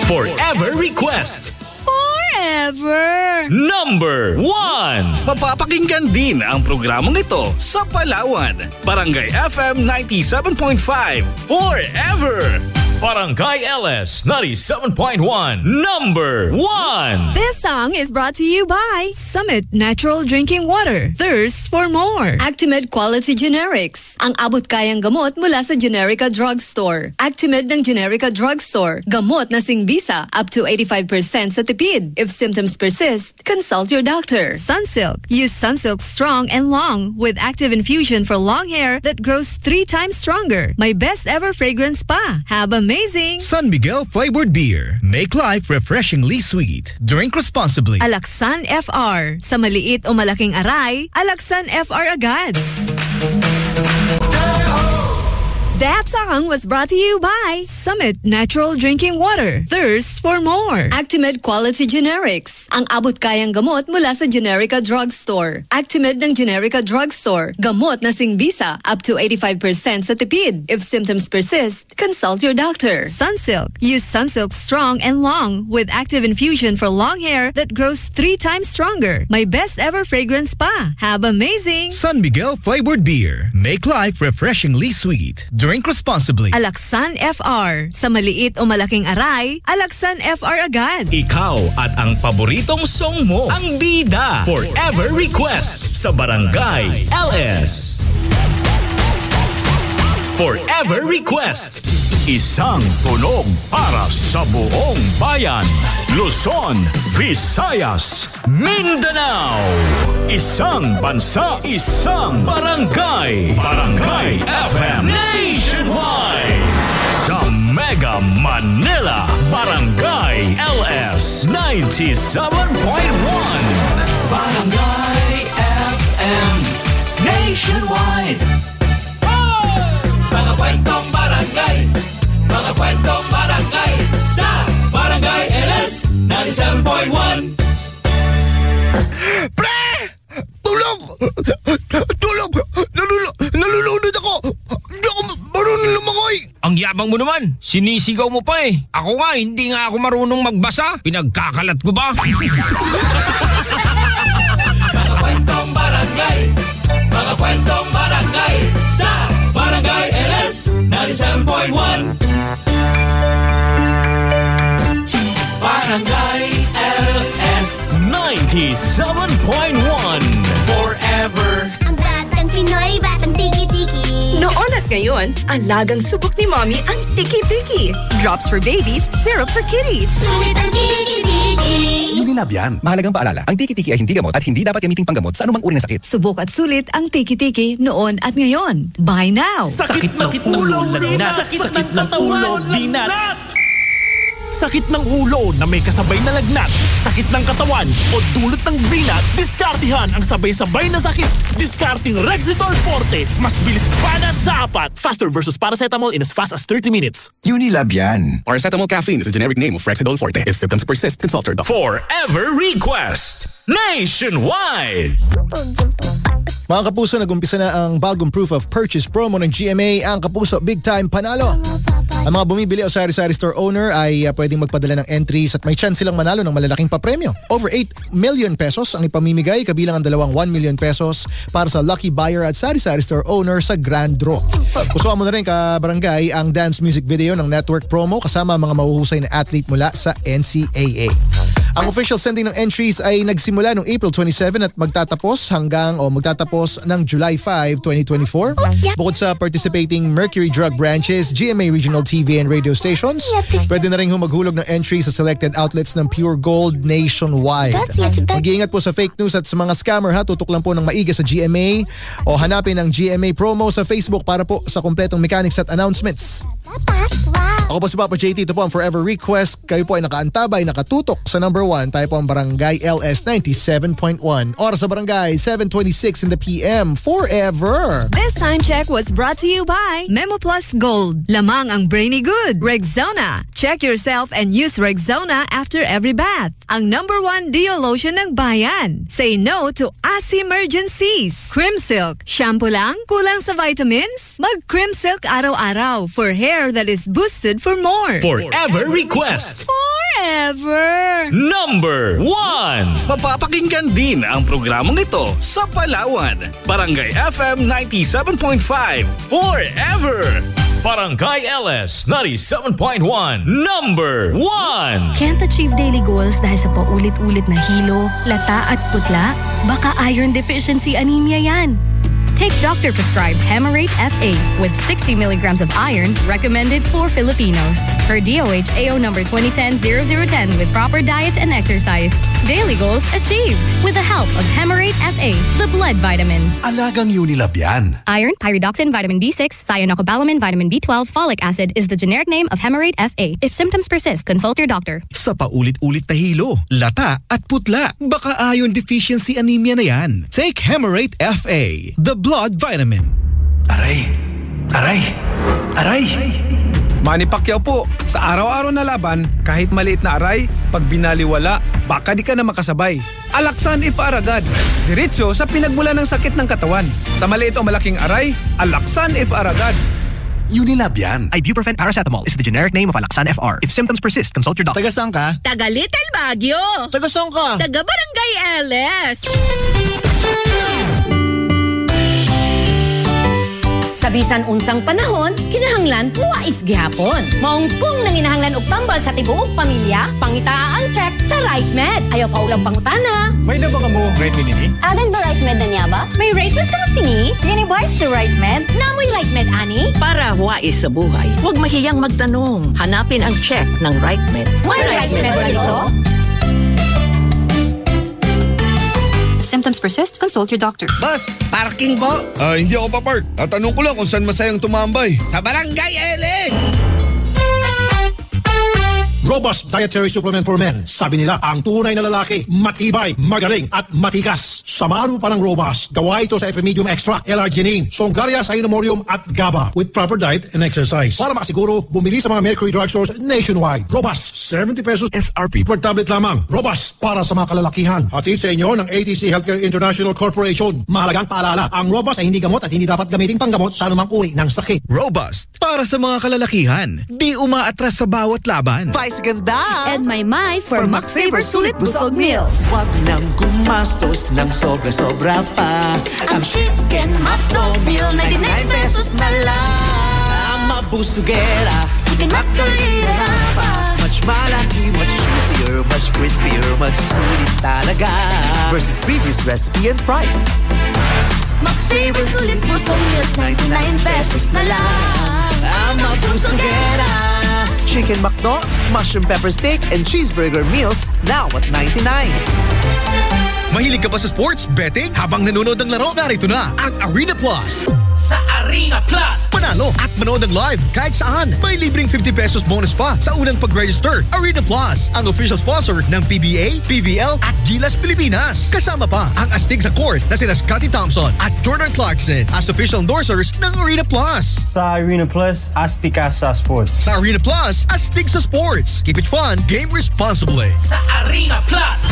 Forever Request. Forever! Number 1. Mapapakinggan din ang programang ito sa Palawan. Barangay FM 97.5. Forever! Barangay LS 97.1. Number 1. This song is brought to you by Summit Natural Drinking Water. Thirst for more. Actimed Quality Generics. Ang abot-kayang gamot mula sa Generica Drugstore. Actimed ng Generica Drugstore. Gamot na singbisa up to 85% sa tipid. If symptoms persist, consult your doctor. Sunsilk. Use Sunsilk strong and long with active infusion for long hair that grows 3 times stronger. My best ever fragrance pa. Have amazing. San Miguel flavored beer. Make life refreshingly sweet. Drink responsibly. Alaksan FR. Sa maliit o malaking aray, Alaksan FR agad. That song was brought to you by Summit Natural Drinking Water. Thirst for more. Actimed Quality Generics. Ang abot-kayang gamot mula sa Generica Drugstore. Actimed ng Generica Drugstore. Gamot na singbisa up to 85% sa tipid. If symptoms persist, consult your doctor. Sunsilk. Use Sunsilk strong and long with active infusion for long hair that grows 3 times stronger. My best ever fragrance pa. Have amazing. San Miguel flavored beer. Make life refreshingly sweet. Drink responsibly. Alaksan FR. Sa maliit o malaking aray, Alaksan FR agad. Ikaw at ang paboritong song mo. Ang bida. Forever Request sa Barangay LS. Forever Request. Isang tunog para sa buong bayan. Luzon, Visayas, Mindanao. Isang bansa, isang barangay. Barangay FM Nationwide. Sa Mega Manila, Barangay LS 97.1. Barangay FM Nationwide. Mga kwentong barangay, mga kwentong barangay sa Barangay LS 97.1. Pre! Tulog! Tulog! Nalulunod ako! Hindi ako marunong lumangoy! Ang yabang mo naman, sinisigaw mo pa eh. Ako nga, hindi nga ako marunong magbasa. Pinagkakalat ko ba? Mga kwentong barangay, mga kwentong barangay sa Barangay LS 97.1. Barangay LS 97.1. Forever. Ang batang Pinoy, batang tiki-tiki. Noon at ngayon, alagang subok ni Mommy ang tiki-tiki. Drops for babies, syrup for kitties. Sulit ang tiki-tiki. Unilab yan. Mahalagang paalala, ang tiki-tiki ay hindi gamot at hindi dapat gamiting panggamot sa anumang uri ng sakit. Subok at sulit ang tiki-tiki noon at ngayon. Buy now. Sakit ng ulo, lagnat. Sakit ng ulo, binat. Sakit ng ulo na may kasabay na lagnat, sakit ng katawan o dulot ng binat, diskartihan ang sabay-sabay na sakit. Diskarting Rexitol Forte. Mas bilis banat sa apat. Faster versus paracetamol in as fast as 30 minutes. Unilab yan. Paracetamol caffeine is a generic name of Rexitol Forte. If symptoms persist, consult your doctor. Forever Request Nationwide. Mga kapuso, nag-umpisa na ang bagong proof of purchase promo ng GMA, ang Kapuso Big Time Panalo. Ang mga bumibili o sari-sari store owner ay pwedeng magpadala ng entries at may chance silang manalo ng malalaking papremyo. Over 8 million pesos ang ipamimigay, kabilang ang dalawang 1 million pesos para sa lucky buyer at sari-sari store owner sa Grand Draw. Pusuan mo na rin, kabarangay, ang dance music video ng network promo kasama ang mga mahuhusay na athlete mula sa NCAA. Ang official sending ng entries ay nagsimula noong April 27 at magtatapos ng July 5, 2024. Bukod sa participating Mercury Drug branches, GMA Regional TV and radio stations, pwede na rin maghulog ng entries sa selected outlets ng Pure Gold nationwide. Mag-iingat po sa fake news at sa mga scammer, ha. Tutok lang po ng maigi sa GMA o hanapin ang GMA promo sa Facebook para po sa kompletong mechanics at announcements. Ako po si Papa JT, ito po ang Forever Request. Kayo po ay nakaantabay, nakatutok sa number 1. Tayo po ang Barangay LS 97.1. Oras sa Barangay, 7:26 in the PM. Forever! This time check was brought to you by Memo Plus Gold. Lamang ang brainy good. Rexona. Check yourself and use Rexona after every bath. Ang number 1 Dio lotion ng bayan. Say no to emergencies. Crimsilk. Shampoo lang? Kulang sa vitamins? Mag Crimsilk araw-araw for hair that is boosted for more. Forever Request Forever! Number 1. Mapapakinggan din ang programang ito sa Palawan. Barangay FM 97.5 Forever. Barangay LS 97.1 Number 1. Can't achieve daily goals dahil sa paulit-ulit na hilo, lata at putla? Baka iron deficiency anemia yan. Take doctor-prescribed Hemarate FA with 60 milligrams of iron recommended for Filipinos. Per DOH AO number 2010-0010 with proper diet and exercise. Daily goals achieved with the help of Hemarate FA, the blood vitamin. Alagang Unilab yan. Iron, pyridoxine, vitamin B6, cyanocobalamin, vitamin B12, folic acid is the generic name of Hemarate FA. If symptoms persist, consult your doctor. Sa paulit-ulit na hilo, lata at putla, baka iron deficiency anemia na yan. Take Hemarate FA, the blood vitamin. Aray! Aray! Aray! Manny Pacquiao po, sa araw-araw na laban, kahit maliit na aray, pag binaliwala, baka di ka na makasabay. Alaksan If-R agad. Diretso sa pinagmula ng sakit ng katawan. Sa maliit o malaking aray, Alaksan If-R agad. Unilab yan. Ibuprofen paracetamol is the generic name of Alaksan FR. If symptoms persist, consult your doctor. Taga saan ka? Taga Little Baguio. Taga saan ka? Taga Barangay LS. Sa bisan unsang panahon, kinahanglan huwais gihapon. Maungkong nang inahanglan og tambal sa tibuok pamilya, pangitaa ang check sa RightMed. Ayaw pa ulang pangutana. May na ba ka mo RightMed nini? Adan ba RightMed na niya ba? May RightMed ka mo sini? Yini ba is the RightMed? Namoy RightMed, ani? Para huwais sa buhay, huwag mahiyang magtanong. Hanapin ang check ng RightMed. May RightMed ba ito? Symptoms persist, consult your doctor. Boss, parking po? Hindi ako papark. Tatanong ko lang kung saan masayang tumambay. Sa Barangay LS! Robust Dietary Supplement for Men. Sabi nila, ang tunay na lalaki, matibay, magaling, at matikas. Samahan mo pa ng Robust. Gawa ito sa Epimedium Extra, L-Arginine, Songaria Cynomorium, at GABA with proper diet and exercise. Para makasiguro, bumili sa mga Mercury drugstores nationwide. Robust, 70 pesos SRP per tablet lamang. Robust, para sa mga kalalakihan. Hatid sa inyo ng ATC Healthcare International Corporation. Mahalagang paalala, ang Robust ay hindi gamot at hindi dapat gamitin panggamot sa anumang uri ng sakit. Robust, para sa mga kalalakihan. Di umaatras sa bawat laban. Ganda! And my for Max Saver Sulit Busog Meals. Huwag nang gumastos ng sobra-sobra pa. Ang Chicken Macdo Meal, 99 pesos na lang. Ang mabusugera, Chicken Macdo Lira pa. much malaki, much juicier, much crispier, much sulit talaga versus previous recipe and price. Max Saver Sulit Busog Meals, 99 pesos na lang. Ang mabusugera. Chicken McDo, mushroom pepper steak, and cheeseburger meals now at 99. Mahilig ka ba sa sports betting? Habang nanonood ng laro, narito na ang Arena Plus. Sa Arena Plus, Panalo at manood ng live kahit saan. May libreng 50 pesos bonus pa sa unang pag-register. Arena Plus, ang official sponsor ng PBA, PVL at Gilas Pilipinas. Kasama pa ang astig sa court na sina Scotty Thompson at Jordan Clarkson as official endorsers ng Arena Plus. Sa Arena Plus, astig ka sa sports. Sa Arena Plus, astig sa sports. Keep it fun, game responsibly. Sa Arena Plus.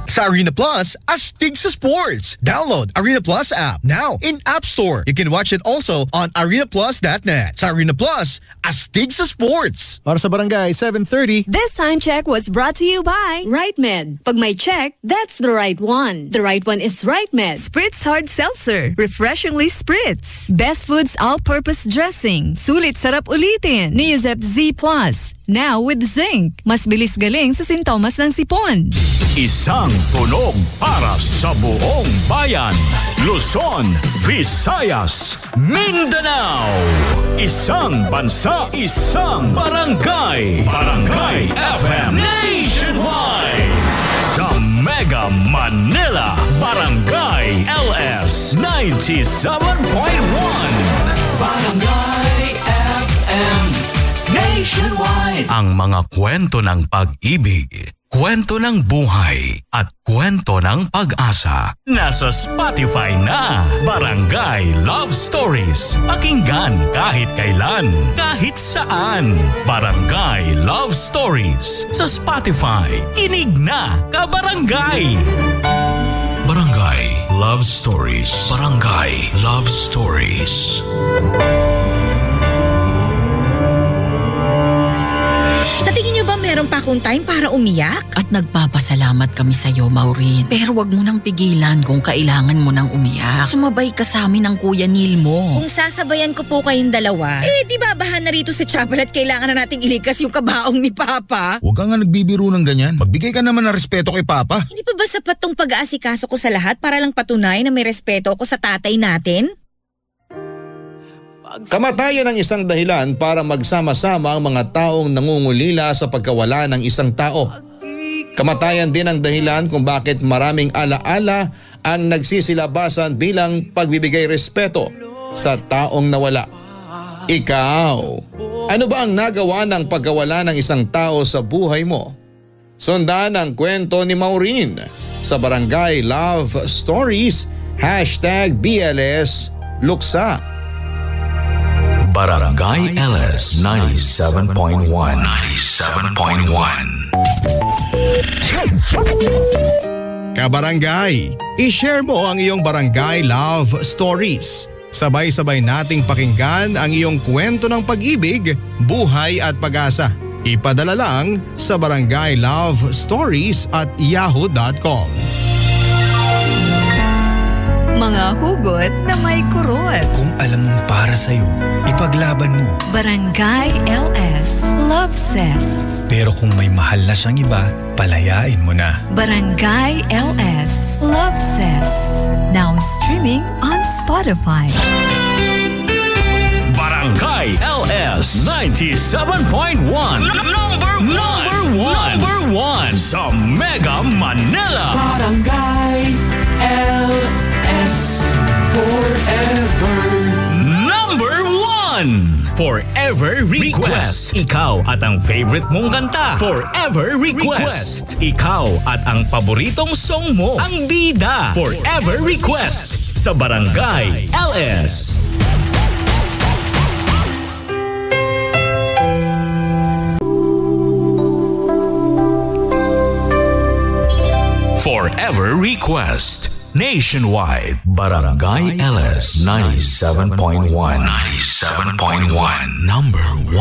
Sa Arena Plus, astig sa sports. Download Arena Plus app now in App Store. You can watch it also on arenaplus.net. Sa Arena Plus, astig sa sports. Para sa Barangay 7:30. This time check was brought to you by RightMed. Pag may check, that's the right one. The right one is RightMed. Spritz Hard Seltzer. Refreshingly Spritz. Best Foods All-Purpose Dressing. Sulit sarap ulitin. Neozep Z Plus. Now with zinc. Mas bilis galing sa sintomas ng sipon. Isang tunog para sa buong bayan. Luzon, Visayas, Mindanao. Isang bansa, isang barangay. Barangay FM Nationwide. Sa Mega Manila, Barangay LS 97.1. Barangay FM Nationwide. Ang mga kwento ng pag-ibig, kwento ng buhay, at kwento ng pag-asa. Nasa Spotify na. Barangay Love Stories. Pakinggan kahit kailan, kahit saan. Barangay Love Stories. Sa Spotify. Kinig na, kabarangay. Barangay Love Stories. Barangay Love Stories. Sa tingin niyo ba meron pa akong time para umiyak. At nagpapasalamat kami sa'yo, Maureen. Pero wag mo nang pigilan kung kailangan mo nang umiyak. Sumabay ka sa amin ng Kuya Neil mo. Kung sasabayan ko po kayong dalawa, di babahan na rito sa chapel at kailangan na nating ilikas yung kabaong ni Papa. Huwag ka nga nagbibiro ng ganyan. Magbigay ka naman ng respeto kay Papa. Hindi pa ba sapat tong pag-aasikaso ko sa lahat para lang patunay na may respeto ako sa tatay natin? Kamatayan ang isang dahilan para magsama-sama ang mga taong nangungulila sa pagkawala ng isang tao. Kamatayan din ang dahilan kung bakit maraming alaala ang nagsisilabasan bilang pagbibigay respeto sa taong nawala. Ikaw, ano ba ang nagawa ng pagkawala ng isang tao sa buhay mo? Sundan ang kwento ni Maureen sa Barangay Love Stories #BLS Luksa. Barangay LS 97.1. 97.1. Kabarangay, i-share mo ang iyong Barangay Love Stories. Sabay-sabay nating pakinggan ang iyong kwento ng pag-ibig, buhay at pag-asa. Ipadala lang sa barangaylovestories@yahoo.com. Mga hugot na may kurot. Kung alam mong para sa'yo, ipaglaban mo. Barangay LS Love Says. Pero kung may mahal na siyang iba, palayain mo na. Barangay LS Love Says. Now streaming on Spotify. Barangay LS 97.1. Number one sa Mega Manila. Barangay LS Forever. Number 1. Forever Request. Ikaw at ang favorite mong kanta. Forever Request. Ikaw at ang paboritong song mo. Ang bida. Forever Request sa Barangay LS. Forever Request. Nationwide. Barangay LS 97.1. 97.1. Number 1.